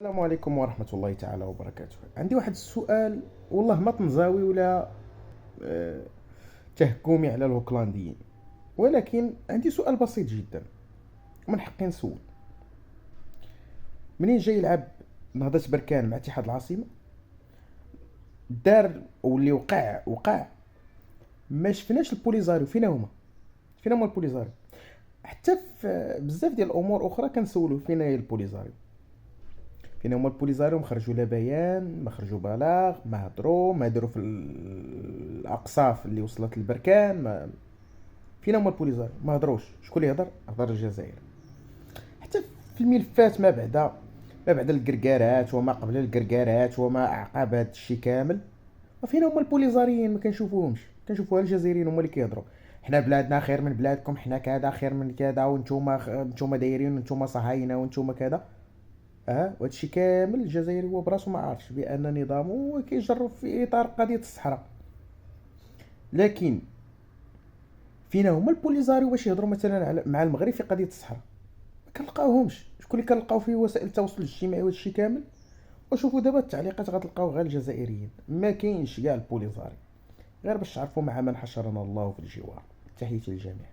السلام عليكم ورحمة الله تعالى وبركاته. عندي واحد السؤال، والله ما تنزاوي ولا آه، تهكمي على الهوكلانديين، ولكن عندي سؤال بسيط جدا ومن حقي نسول. منين جاي يلعب نهضة بركان مع اتحاد العاصمة، دار واللي وقع ما شفناش البوليزاريو. فين هما البوليزاريو؟ حتى في بزاف ديال الامور اخرى كنسولو فين هي البوليزاريو. فين هما البوليزاريو؟ ما خرجوا لا بيان، ما خرجوا بلاغ، ما هضروا، ما داروا في الاقصاف اللي وصلت للبركان. ما فين هما البوليزاريو؟ ما هضروش. شكون اللي هضر الجزائر. حتى في الملفات ما بعد الكركارات وما قبل الكركارات وما اعقاب هذا الشيء كامل، فين هما البوليزاريين؟ ما كنشوفوهمش. كنشوفوها الجزائريين هما اللي كيهضروا. حنا بلادنا خير من بلادكم، حنا كذا خير من كذا، وانتوما دايرين، وانتوما صهاينه، وانتوما كذا. وهادشي كامل الجزائري هو براسو ما عارفش بان نظامه كيجرب في اطار قضيه الصحراء. لكن فين هما البوليزاريو باش يهضروا مثلا مع المغرب في قضيه الصحراء؟ ما كنلقاوهمش. شكون اللي كنلقاو في وسائل التواصل الاجتماعي وهادشي كامل؟ وشوفوا دابا التعليقات غتلقاو غير الجزائريين، ما كاينش كاع البوليزاريو. غير باش تعرفوا مع من حشرنا الله في الجوار. تحياتي للجميع.